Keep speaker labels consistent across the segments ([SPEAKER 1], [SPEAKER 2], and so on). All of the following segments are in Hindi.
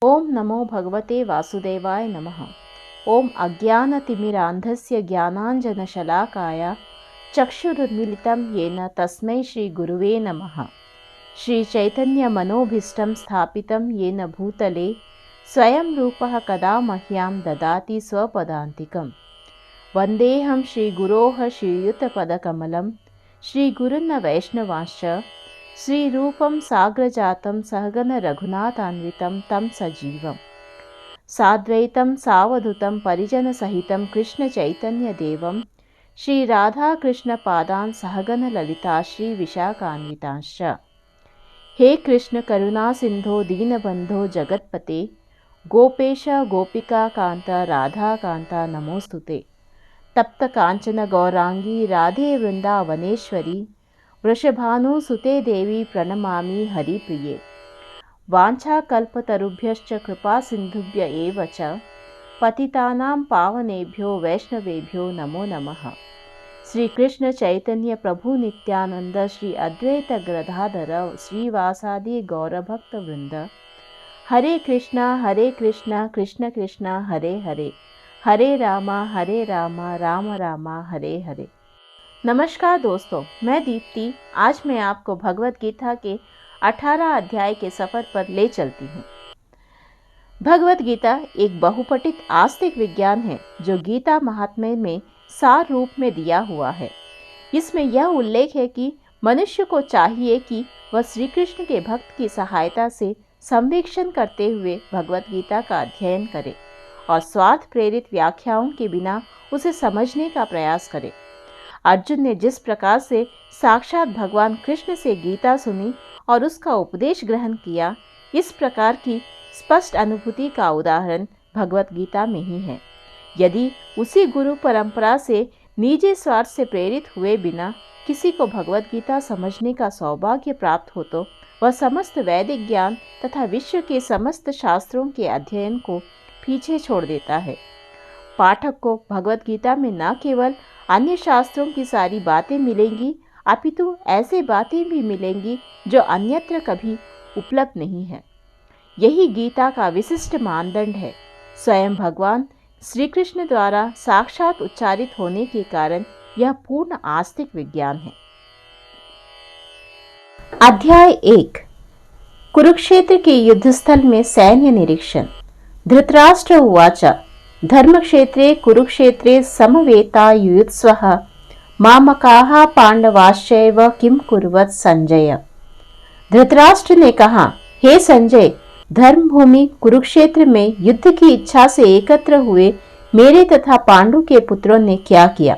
[SPEAKER 1] ओम नमो भगवते वासुदेवाय नमः। ओम अज्ञानतिमिरान्धस्य ज्ञानाञ्जनशलाकाय चक्षुरुन्मीलितं येन तस्मै श्रीगुरुवे नमः। श्रीचैतन्यमनोभीष्टं स्थापितं येन भूतले स्वयं रूपः कदा मह्यं ददाति स्वपदान्तिकं। वन्देऽहं श्रीगुरोः श्रीयुतपदकमलं श्रीगुरुन् वैष्णवांश्च श्रीरूपं साग्रजातं सहगण रघुनाथान्वितं तं सजीवं साद्वैतं सावधूतं परिजनसहितं कृष्णचैतन्यदेवं श्रीराधाकृष्णपादान् सहगण ललिता श्रीविशाखान्वितांश्च। हे कृष्ण करुणा सिंधो दीनबंधो जगत्पते गोपेश गोपिका कांत राधा कांता नमोस्तुते। तप्त कांचन गौरांगी राधे वृंदावनेश्वरी वृषभानुसुते देवी प्रणमामि हरिप्रिये। वाञ्छाकल्पतरुभ्यश्च कृपा सिन्धुभ्य एव च पतितानां पावनेभ्यो वैष्णवेभ्यो नमो नमः। श्री कृष्ण चैतन्य प्रभु नित्यानंद श्री अद्वैत गदाधर श्रीवासादि गौरभक्त वृंद। हरे कृष्णा कृष्ण कृष्णा हरे हरे, हरे राम राम राम हरे हरे। नमस्कार दोस्तों, मैं दीप्ति आज मैं आपको भगवत गीता के 18 अध्याय के सफर पर ले चलती हूँ। भगवत गीता एक बहुपठित आस्तिक विज्ञान है जो गीता महात्म्य में सार रूप में दिया हुआ है। इसमें यह उल्लेख है कि मनुष्य को चाहिए कि वह श्री कृष्ण के भक्त की सहायता से संवेक्षण करते हुए भगवत गीता का अध्ययन करे और स्वार्थ प्रेरित व्याख्याओं के बिना उसे समझने का प्रयास करे। अर्जुन ने जिस प्रकार से साक्षात भगवान कृष्ण से गीता सुनी और उसका उपदेश ग्रहण किया, इस प्रकार की स्पष्ट अनुभूति का उदाहरण भगवत गीता में ही है। यदि उसी गुरु परंपरा से निजी स्वार्थ से प्रेरित हुए बिना किसी को भगवत गीता समझने का सौभाग्य प्राप्त हो तो वह समस्त वैदिक ज्ञान तथा विश्व के समस्त शास्त्रों के अध्ययन को पीछे छोड़ देता है। पाठक को भगवत गीता में न केवल अन्य शास्त्रों की सारी बातें मिलेंगी, अपितु ऐसे बातें भी मिलेंगी जो अन्यत्र कभी उपलब्ध नहीं है। यही गीता का विशिष्ट मानदंड है। स्वयं भगवान श्री कृष्ण द्वारा साक्षात उच्चारित होने के कारण यह पूर्ण आस्तिक विज्ञान है। अध्याय 1 कुरुक्षेत्र के युद्धस्थल में सैन्य निरीक्षण। धृतराष्ट्र उवाच धर्मक्षेत्रे कुरुक्षेत्रे समवेता युयुत्सवः मामकाः पांडवाश्चैव किम कुर्वत संजय। धृतराष्ट्र ने कहा, हे संजय, धर्म भूमि कुरुक्षेत्र में युद्ध की इच्छा से एकत्र हुए मेरे तथा पांडु के पुत्रों ने क्या किया।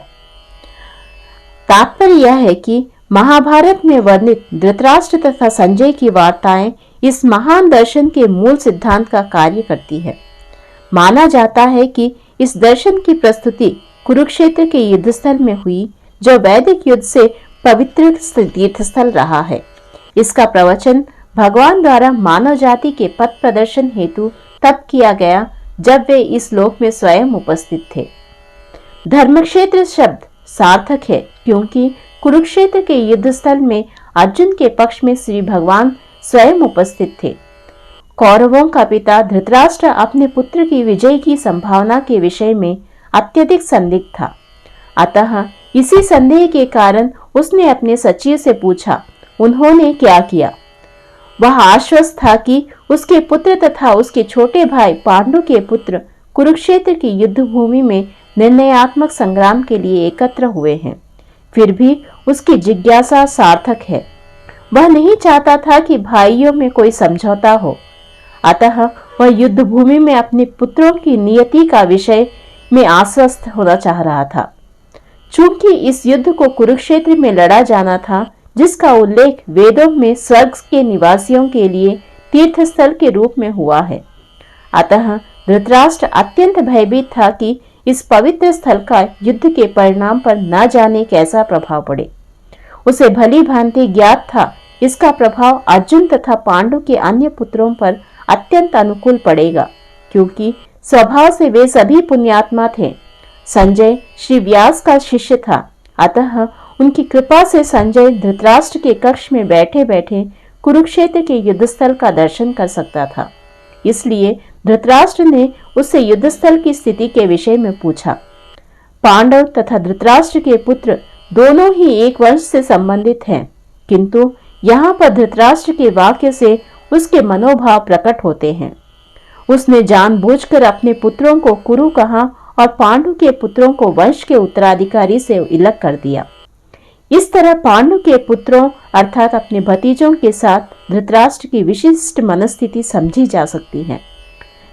[SPEAKER 1] तात्पर्य यह है कि महाभारत में वर्णित धृतराष्ट्र तथा संजय की वार्ताएं इस महान दर्शन के मूल सिद्धांत का कार्य करती है। माना जाता है कि इस दर्शन की प्रस्तुति कुरुक्षेत्र के युद्धस्थल में हुई, जो वैदिक युद्ध से पवित्र तीर्थस्थल रहा है। इसका प्रवचन भगवान द्वारा मानव जाति के पथ प्रदर्शन हेतु तब किया गया जब वे इस लोक में स्वयं उपस्थित थे। धर्मक्षेत्र शब्द सार्थक है क्योंकि कुरुक्षेत्र के युद्धस्थल में अर्जुन के पक्ष में श्री भगवान स्वयं उपस्थित थे। कौरवों का पिता धृतराष्ट्र अपने पुत्र की विजय की संभावना के विषय में अत्यधिक संदिग्ध था। अतः इसी संदेह के कारण उसने अपने सचिव से पूछा, उन्होंने क्या किया। वह आश्वस्त था कि उसके पुत्र तथा उसके छोटे भाई पांडु के पुत्र कुरुक्षेत्र की युद्ध भूमि में निर्णयात्मक संग्राम के लिए एकत्र हुए हैं। फिर भी उसकी जिज्ञासा सार्थक है। वह नहीं चाहता था कि भाइयों में कोई समझौता हो, अतः वह युद्ध भूमि में अपने पुत्रों की नियति का विषय में आश्वस्त होना चाह रहा था। चूंकि इस युद्ध को कुरुक्षेत्र में लड़ा जाना था, जिसका उल्लेख वेदों में स्वर्ग के निवासियों के लिए तीर्थस्थल के रूप में हुआ है, अतः धृतराष्ट्र अत्यंत भयभीत था कि इस पवित्र स्थल का युद्ध के परिणाम पर न जाने कैसा प्रभाव पड़े। उसे भली भांति ज्ञात था इसका प्रभाव अर्जुन तथा पांडु के अन्य पुत्रों पर अत्यंत अनुकूल पड़ेगा, क्योंकि स्वभाव से वे सभी पुण्यात्मा थे। संजय श्री व्यास का शिष्य था, अतः उनकी कृपा से संजय धृतराष्ट्र के कक्ष में बैठे बैठे कुरुक्षेत्र के युद्धस्थल का दर्शन कर सकता था। इसलिए धृतराष्ट्र ने उससे युद्धस्थल की स्थिति के विषय में पूछा। पांडव तथा धृतराष्ट्र के पुत्र दोनों ही एक वंश से संबंधित हैं, किंतु यहाँ पर धृतराष्ट्र के वाक्य से उसके मनोभाव प्रकट होते हैं। उसने जानबूझकर अपने पुत्रों को कुरु कहा और पांडु के पुत्रों को वंश के उत्तराधिकारी से अलग कर दिया। इस तरह पांडु के पुत्रों अर्थात अपने भतीजों के साथ धृतराष्ट्र की विशिष्ट मनस्थिति समझी जा सकती है।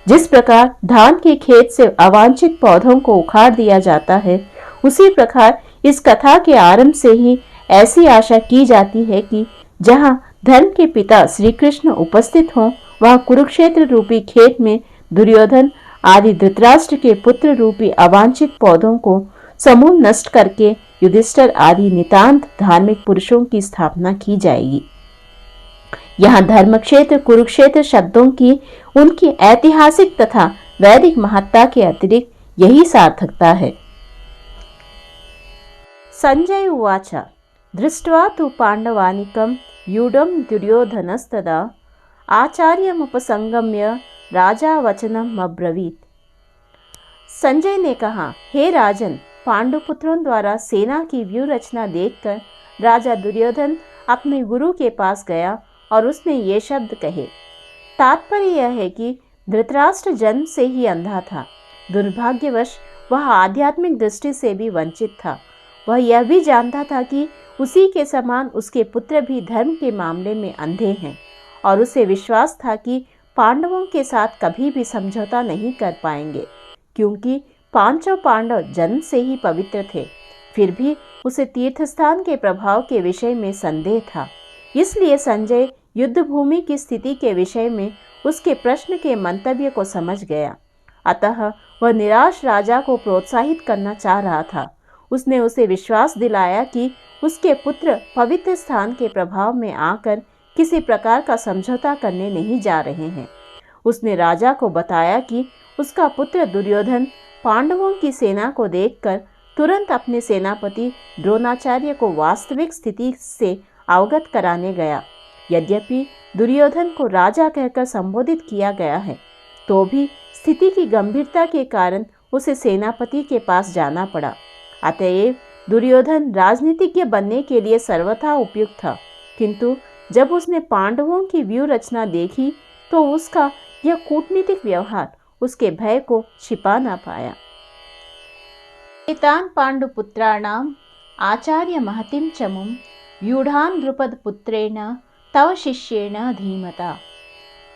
[SPEAKER 1] जिस प्रकार धान के खेत से अवांछित पौधों को उखाड़ दिया जाता है, उसी प्रकार इस कथा के आरंभ से ही ऐसी आशा की जाती है कि जहां धर्म के पिता श्री कृष्ण उपस्थित हों, वहां कुरुक्षेत्र रूपी खेत में दुर्योधन आदि धृतराष्ट्र के पुत्र रूपी अवांछित पौधों को समूल नष्ट करके युधिष्ठिर आदि नितांत धार्मिक पुरुषों की स्थापना की जाएगी। यहाँ धर्मक्षेत्र कुरुक्षेत्र शब्दों की उनकी ऐतिहासिक तथा वैदिक महत्ता के अतिरिक्त यही सार्थकता है। संजय उवाच दृष्ट्वा तु पांडवानिकं यूढं दुर्योधनस्तदा आचार्यमुपसंगम्य राजा वचनम अब्रवीत। संजय ने कहा, हे राजन, पांडुपुत्रों द्वारा सेना की व्यूह रचना देखकर राजा दुर्योधन अपने गुरु के पास गया और उसने ये शब्द कहे। तात्पर्य यह है कि धृतराष्ट्र जन्म से ही अंधा था। दुर्भाग्यवश वह आध्यात्मिक दृष्टि से भी वंचित था। वह यह भी जानता था कि उसी के समान उसके पुत्र भी धर्म के मामले में अंधे हैं और उसे विश्वास था कि पांडवों के साथ कभी भी समझौता नहीं कर पाएंगे, क्योंकि पांचों पांडव जन्म से ही पवित्र थे। फिर भी उसे तीर्थस्थान के प्रभाव के विषय में संदेह था। इसलिए संजय युद्ध भूमि की स्थिति के विषय में उसके प्रश्न के मंतव्य को समझ गया। अतः वह निराश राजा को प्रोत्साहित करना चाह रहा था। उसने उसे विश्वास दिलाया कि उसके पुत्र पवित्र स्थान के प्रभाव में आकर किसी प्रकार का समझौता करने नहीं जा रहे हैं। उसने राजा को बताया कि उसका पुत्र दुर्योधन पांडवों की सेना को देखकर तुरंत अपने सेनापति द्रोणाचार्य को वास्तविक स्थिति से अवगत कराने गया। यद्यपि दुर्योधन को राजा कहकर संबोधित किया गया है, तो भी स्थिति की गंभीरता के कारण उसे सेनापति के पास जाना पड़ा। अतएव दुर्योधन राजनीतिज्ञ बनने के लिए सर्वथा उपयुक्त था, किंतु जब उसने पांडवों की व्यूह रचना देखी तो उसका यह कूटनीतिक व्यवहार उसके भय को छिपा न पाया। एतान पांडुपुत्राणाम आचार्य महतिम चमुम व्यूढ़ान द्रुपद पुत्रेण तव शिष्येण धीमता।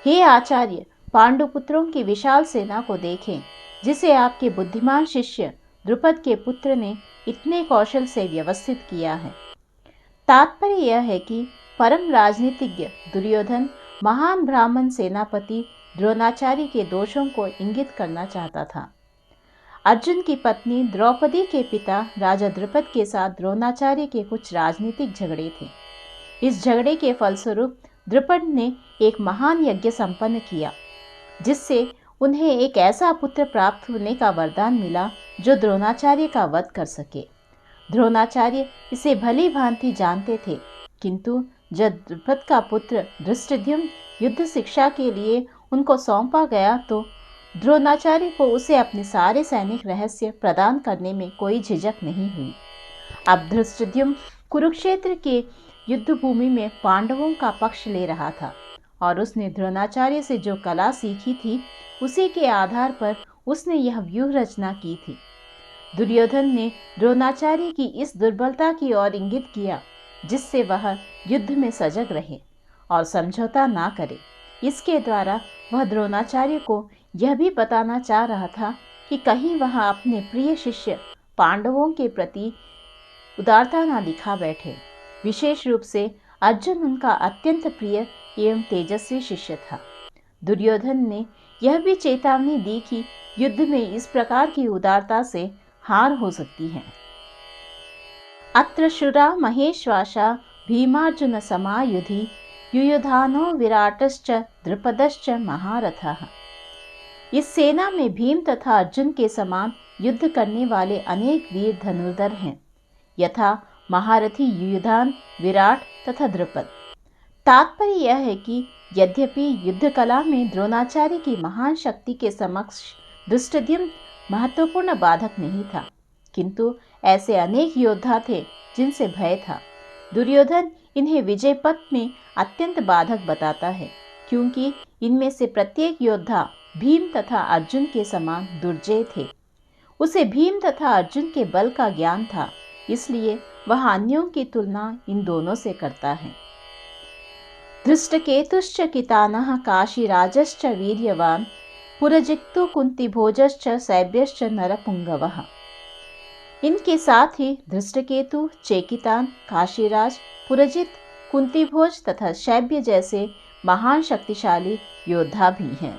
[SPEAKER 1] हे आचार्य, पांडुपुत्रों की विशाल सेना को देखें, जिसे आपके बुद्धिमान शिष्य द्रुपद के पुत्र ने इतने कौशल से व्यवस्थित किया है। तात्पर्य यह है कि परम राजनीतिज्ञ दुर्योधन महान ब्राह्मण सेनापति द्रोणाचार्य के दोषों को इंगित करना चाहता था। अर्जुन की पत्नी द्रौपदी के पिता राजा द्रुपद के साथ द्रोणाचार्य के कुछ राजनीतिक झगड़े थे। इस झगड़े के फलस्वरूप द्रुपद ने एक महान यज्ञ संपन्न किया, जिससे उन्हें एक ऐसा पुत्र प्राप्त होने का वरदान मिला जो द्रोणाचार्य का वध कर सके। द्रोणाचार्य इसे भली भांति जानते थे, किंतु जब द्रुपद का पुत्र धृष्टद्युम्न युद्ध शिक्षा के लिए उनको सौंपा गया तो द्रोणाचार्य को उसे अपने सारे सैनिक रहस्य प्रदान करने में कोई झिझक नहीं हुई। अब धृष्टद्युम्न कुरुक्षेत्र के युद्ध भूमि में पांडवों का पक्ष ले रहा था और उसने द्रोणाचार्य से जो कला सीखी थी उसी के आधार पर उसने यह व्यूह रचना की थी। दुर्योधन ने द्रोणाचार्य की इस दुर्बलता की ओर इंगित किया, जिससे वह युद्ध में सजग रहे और समझौता ना करे। इसके द्वारा वह द्रोणाचार्य को यह भी बताना चाह रहा था कि कहीं वह अपने प्रिय शिष्य पांडवों के प्रति उदारता न दिखा बैठे। विशेष रूप से अर्जुन उनका अत्यंत प्रिय एवं तेजस्वी शिष्य था। दुर्योधन ने यह भी चेतावनी दी कि युद्ध में इस प्रकार की उदारता से हार हो सकती है। अत्र शुरा महेश्वासा भीमार्जुन समायुधि युयुधानो विराटश्च द्रुपदश्च महारथः। इस सेना में भीम तथा अर्जुन के समान युद्ध करने वाले अनेक वीर धनुर्धर हैं, यथा महारथी युयुधान, विराट तथा द्रुपद। तात्पर्य यह है कि यद्यपि युद्ध कला में द्रोणाचार्य की महान शक्ति के समक्ष धृष्टद्युम्न महत्वपूर्ण बाधक नहीं था, किंतु ऐसे अनेक योद्धा थे जिनसे भय था। दुर्योधन इन्हें विजय पथ में अत्यंत बाधक बताता है, क्योंकि इनमें से प्रत्येक योद्धा भीम तथा अर्जुन के समान दुर्जय थे। उसे भीम तथा अर्जुन के बल का ज्ञान था, इसलिए वह अन्यों की तुलना इन दोनों से करता है। धृष्टकेतुश्च कितानः काशीराजश्च वीर्यवान् पुरजित्तु कुंतीभोजश्च सैभ्यश्च नरपुंगवः। इनके साथ ही धृष्टकेतु, चेकितान, काशीराज, पुरजित, कुंतीभोज तथा शैब्य जैसे महान शक्तिशाली योद्धा भी हैं।